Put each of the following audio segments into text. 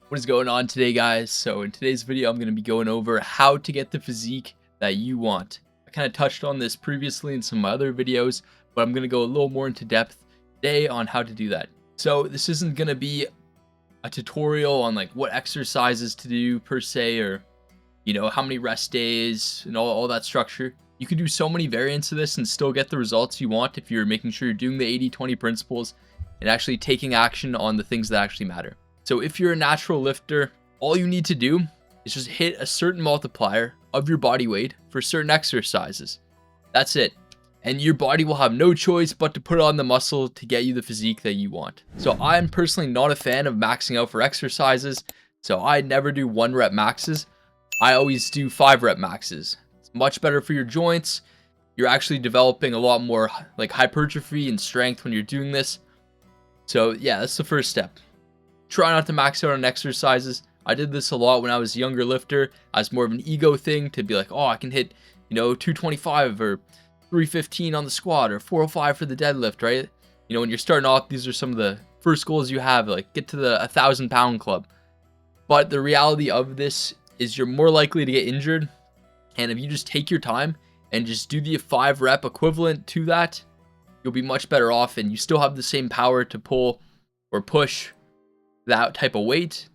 What is going on today, guys? So in today's video, I'm going to be going over how to get the physique that you want. I kind of touched on this previously in some of my other videos, but I'm going to go a little more into depth today on how to do that. So this isn't going to be a tutorial on like what exercises to do per se, or how many rest days and all that structure. You can do so many variants of this and still get the results you want if you're making sure you're doing the 80-20 principles and actually taking action on the things that actually matter. So if you're a natural lifter, all you need to do is just hit a certain multiplier of your body weight for certain exercises. That's it. And your body will have no choice but to put on the muscle to get you the physique that you want. So I'm personally not a fan of maxing out for exercises. So I never do 1 rep maxes. I always do 5 rep maxes. It's much better for your joints. You're actually developing a lot more like hypertrophy and strength when you're doing this. So yeah, that's the first step. Try not to max out on exercises. I did this a lot when I was a younger lifter as more of an ego thing to be like, oh, I can hit, 225 or 315 on the squat or 405 for the deadlift, right? When you're starting off, these are some of the first goals you have, like get to the 1,000-pound club. But the reality of this is you're more likely to get injured. And if you just take your time and just do the 5 rep equivalent to that, you'll be much better off, and you still have the same power to pull or push that type of weight,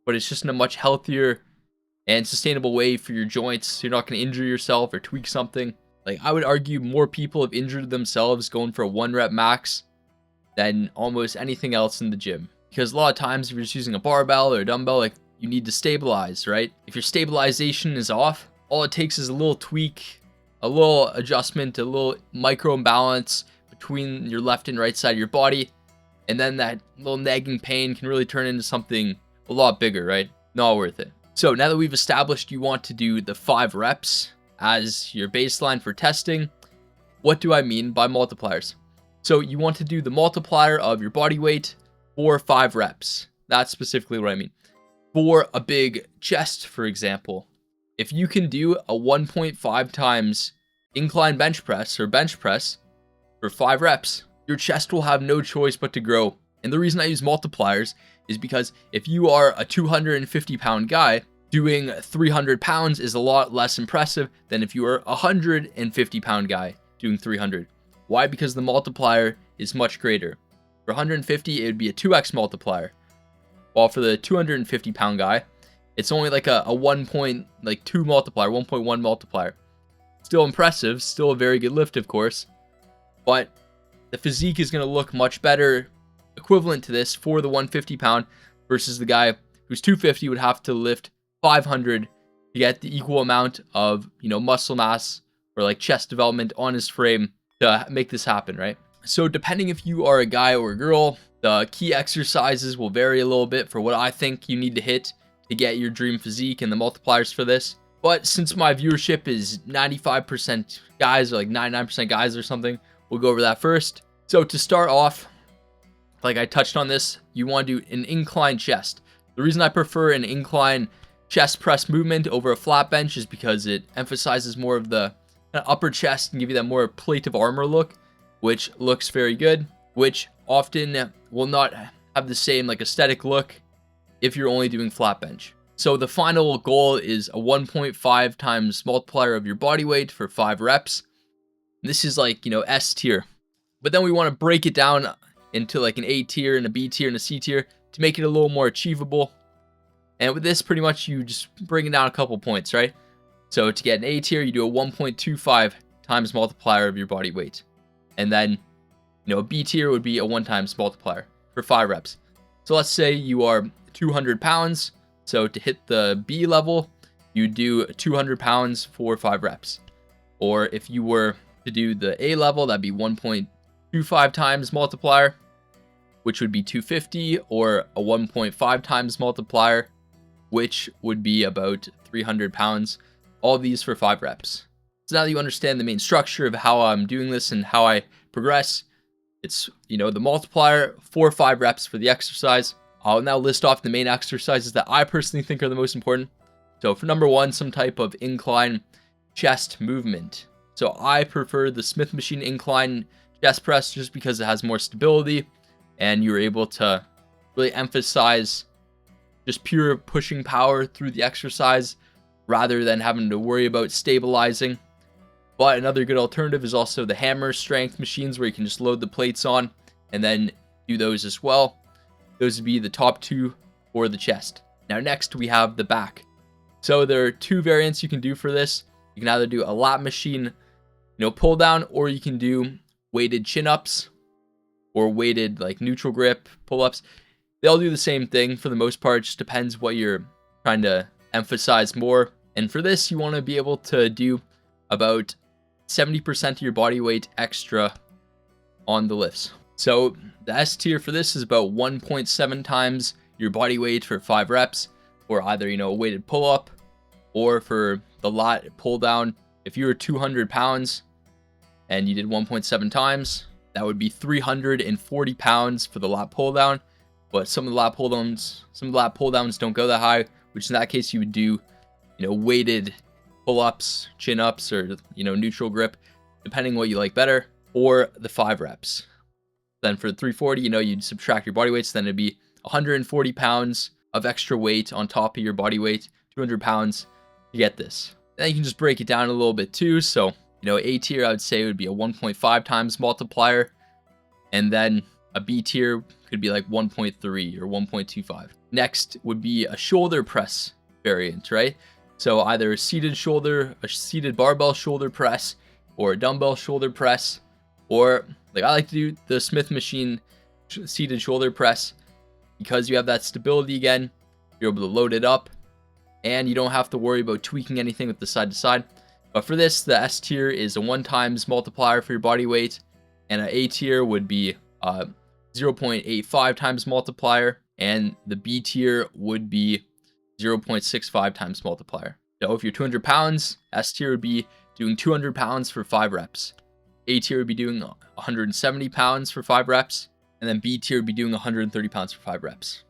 but it's just in a much healthier and sustainable way for your joints. So you're not going to injure yourself or tweak something. Like, I would argue more people have injured themselves going for a 1 rep max than almost anything else in the gym. Because a lot of times if you're just using a barbell or a dumbbell, like, you need to stabilize, right? If your stabilization is off, all it takes is a little tweak, a little adjustment, a little micro imbalance between your left and right side of your body. And then that little nagging pain can really turn into something a lot bigger, right? Not worth it. So now that we've established you want to do the 5 reps as your baseline for testing, what do I mean by multipliers? So you want to do the multiplier of your body weight for 5 reps. That's specifically what I mean. For a big chest, for example, if you can do a 1.5 times incline bench press or bench press for 5 reps, your chest will have no choice but to grow. And the reason I use multipliers is because if you are a 250-pound guy, doing 300 pounds is a lot less impressive than if you are a 150-pound guy doing 300. Why? Because the multiplier is much greater. For 150, it would be a 2x multiplier. While for the 250-pound guy, it's only like a 1.2 multiplier, 1.1 multiplier. Still impressive, still a very good lift, of course, but the physique is going to look much better equivalent to this for the 150-pound versus the guy who's 250 would have to lift 500 to get the equal amount of, muscle mass or like chest development on his frame to make this happen, right? So depending if you are a guy or a girl, the key exercises will vary a little bit for what I think you need to hit to get your dream physique and the multipliers for this. But since my viewership is 95% guys or like 99% guys or something, we'll go over that first. So to start off, like I touched on this, you want to do an incline chest. The reason I prefer an incline chest press movement over a flat bench is because it emphasizes more of the upper chest and give you that more plate of armor look, which looks very good, which often will not have the same like aesthetic look if you're only doing flat bench. So the final goal is a 1.5 times multiplier of your body weight for 5 reps. This is like, S tier. But then we want to break it down into like an A tier and a B tier and a C tier to make it a little more achievable. And with this, pretty much you just bring it down a couple points, right? So to get an A tier, you do a 1.25 times multiplier of your body weight. And then, a B tier would be a 1 times multiplier for 5 reps. So let's say you are 200 pounds. So to hit the B level, you do 200 pounds for 5 reps. Or if you were to do the A level, that'd be 1.25 times multiplier, which would be 250, or a 1.5 times multiplier, which would be about 300 pounds. All these for 5 reps. So now that you understand the main structure of how I'm doing this and how I progress, it's, the multiplier for 5 reps for the exercise. I'll now list off the main exercises that I personally think are the most important. So for number 1, some type of incline chest movement. So I prefer the Smith machine incline chest press just because it has more stability and you're able to really emphasize just pure pushing power through the exercise rather than having to worry about stabilizing. But another good alternative is also the hammer strength machines, where you can just load the plates on and then do those as well. Those would be the top two for the chest. Now next we have the back. So there are two variants you can do for this. You can either do a lat machine, pull down, or you can do weighted chin-ups or weighted like neutral grip pull-ups. They all do the same thing for the most part. It just depends what you're trying to emphasize more. And for this, you want to be able to do about 70% of your body weight extra on the lifts. So the S tier for this is about 1.7 times your body weight for 5 reps, or either, a weighted pull-up, or for the lat pull down. If you were 200 pounds and you did 1.7 times, that would be 340 pounds for the lat pull down. But some of the lat pull downs don't go that high, which in that case you would do, weighted pull-ups, chin-ups, or, neutral grip, depending what you like better, or the 5 reps. Then for the 340, you'd subtract your body weights, then it'd be 140 pounds of extra weight on top of your body weight, 200 pounds to get this. Then you can just break it down a little bit too. So, A tier, I would say, would be a 1.5 times multiplier. And then a B tier could be like 1.3 or 1.25. Next would be a shoulder press variant, right? So either a seated barbell shoulder press, or a dumbbell shoulder press, or like I like to do the Smith machine seated shoulder press, because you have that stability again. You're able to load it up and you don't have to worry about tweaking anything with the side to side. But for this, the S tier is a 1 times multiplier for your body weight, and an A tier would be 0.85 times multiplier, and the B tier would be 0.65 times multiplier. So if you're 200 pounds, S tier would be doing 200 pounds for 5 reps. A tier would be doing 170 pounds for 5 reps, and then B tier would be doing 130 pounds for 5 reps.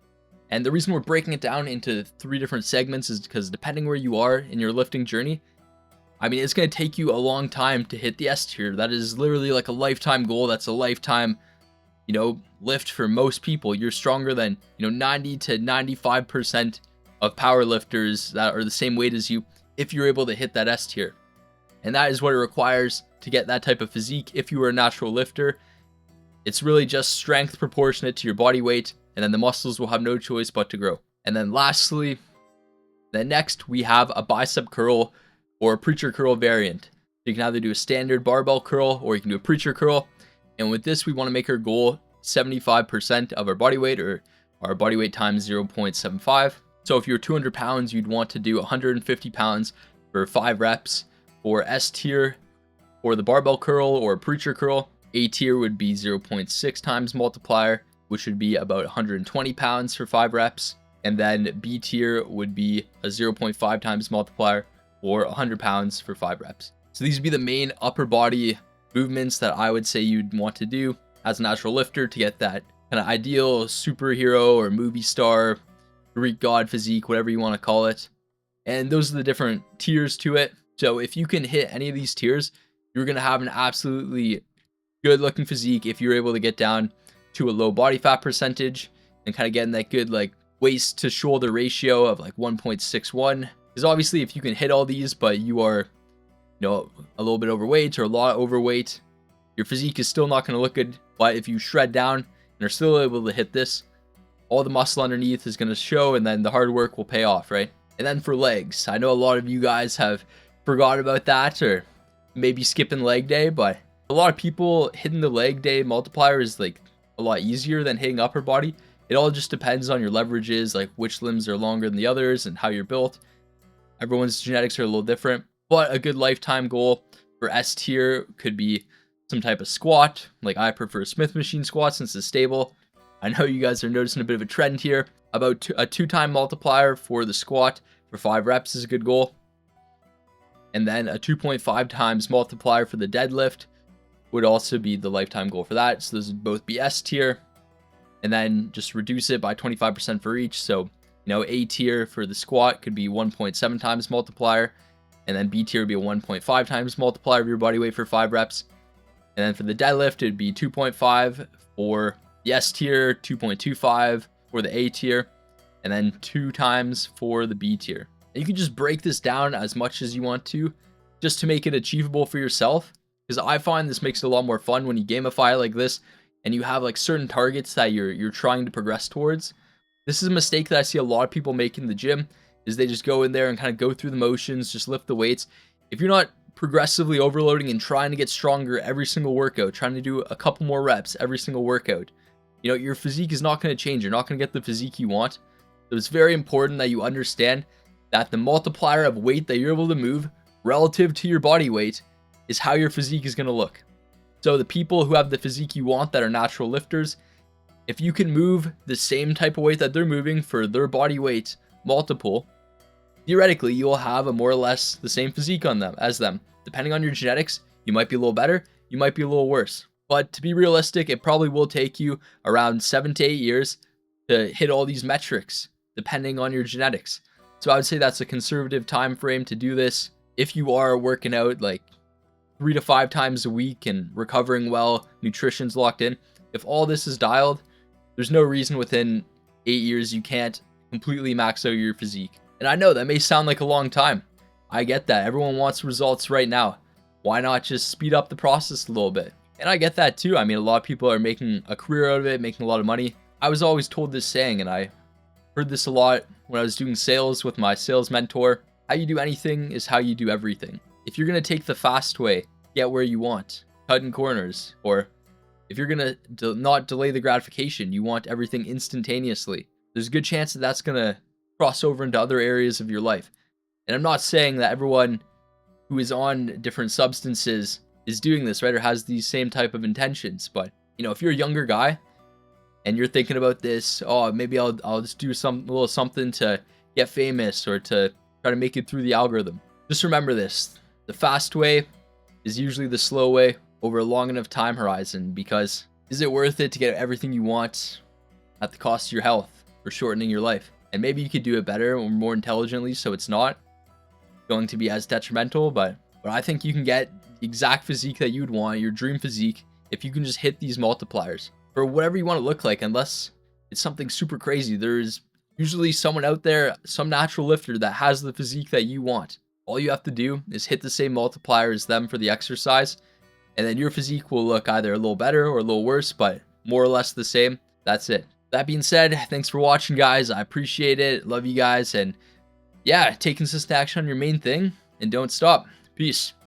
And the reason we're breaking it down into 3 different segments is because depending where you are in your lifting journey, it's going to take you a long time to hit the S tier. That is literally like a lifetime goal. That's a lifetime, lift for most people. You're stronger than, 90 to 95% of power lifters that are the same weight as you if you're able to hit that S tier. And that is what it requires to get that type of physique if you are a natural lifter. It's really just strength proportionate to your body weight, and then the muscles will have no choice but to grow. And then lastly, next we have a bicep curl or a preacher curl variant. You can either do a standard barbell curl or you can do a preacher curl. And with this, we want to make our goal 75% of our body weight, or our body weight times 0.75. So if you're 200 pounds, you'd want to do 150 pounds for 5 reps for S tier, or the barbell curl or preacher curl. A tier would be 0.6 times multiplier, which would be about 120 pounds for 5 reps. And then B tier would be a 0.5 times multiplier, or 100 pounds for 5 reps. So these would be the main upper body movements that I would say you'd want to do as a natural lifter to get that kind of ideal superhero or movie star, Greek god physique, whatever you want to call it. And those are the different tiers to it. So if you can hit any of these tiers, you're going to have an absolutely good looking physique if you're able to get down to a low body fat percentage and kind of getting that good like waist to shoulder ratio of like 1.61. Because obviously if you can hit all these but you are a little bit overweight or a lot overweight, your physique is still not going to look good. But if you shred down and are still able to hit this, all the muscle underneath is going to show, and then the hard work will pay off, right? And then for legs, I know a lot of you guys have forgot about that, or maybe skipping leg day, but a lot of people hitting the leg day multiplier is like a lot easier than hitting upper body. It all just depends on your leverages, like which limbs are longer than the others and how you're built. Everyone's genetics are a little different, but a good lifetime goal for S tier could be some type of squat. Like I prefer Smith machine squat since it's stable. I know you guys are noticing a bit of a trend here. About a 2-time multiplier for the squat for 5 reps is a good goal. And then a 2.5 times multiplier for the deadlift would also be the lifetime goal for that. So those would both be S tier. And then just reduce it by 25% for each. So, A tier for the squat could be 1.7 times multiplier. And then B tier would be a 1.5 times multiplier of your body weight for 5 reps. And then for the deadlift, it'd be 2.5 for the S tier, 2.25 for the A tier. and then 2 times for the B tier. And you can just break this down as much as you want to, just to make it achievable for yourself, because I find this makes it a lot more fun when you gamify it like this, and you have like certain targets that you're trying to progress towards. This is a mistake that I see a lot of people make in the gym, is they just go in there and kind of go through the motions, just lift the weights. If you're not progressively overloading and trying to get stronger every single workout, trying to do a couple more reps every single workout, you know, your physique is not going to change. You're not going to get the physique you want. So it's very important that you understand that the multiplier of weight that you're able to move relative to your body weight is how your physique is going to look. So the people who have the physique you want that are natural lifters, if you can move the same type of weight that they're moving for their body weight multiple, theoretically you will have a more or less the same physique on them as them. Depending on your genetics, you might be a little better, you might be a little worse. But to be realistic, it probably will take you around 7 to 8 years to hit all these metrics, depending on your genetics. So I would say that's a conservative time frame to do this. If you are working out like 3 to 5 times a week and recovering well, nutrition's locked in, if all this is dialed, there's no reason within 8 years you can't completely max out your physique. And I know that may sound like a long time. I get that. Everyone wants results right now. Why not just speed up the process a little bit? And I get that too. I mean, a lot of people are making a career out of it, making a lot of money. I was always told this saying, and I heard this a lot when I was doing sales with my sales mentor. How you do anything is how you do everything. If you're going to take the fast way, get where you want, cutting corners, or if you're going to not delay the gratification, you want everything instantaneously, there's a good chance that that's going to cross over into other areas of your life. And I'm not saying that everyone who is on different substances is doing this, right, or has these same type of intentions. But, you know, if you're a younger guy and you're thinking about this, oh, maybe I'll just do a little something to get famous or to try to make it through the algorithm. Just remember this. The fast way is usually the slow way over a long enough time horizon, because is it worth it to get everything you want at the cost of your health or shortening your life? And maybe you could do it better or more intelligently so it's not going to be as detrimental, but I think you can get the exact physique that you'd want, your dream physique, if you can just hit these multipliers for whatever you want to look like, unless it's something super crazy. There's usually someone out there, some natural lifter that has the physique that you want. All you have to do is hit the same multiplier as them for the exercise, and then your physique will look either a little better or a little worse, but more or less the same. That's it. That being said, thanks for watching, guys. I appreciate it. Love you guys. And yeah, take consistent action on your main thing and don't stop. Peace.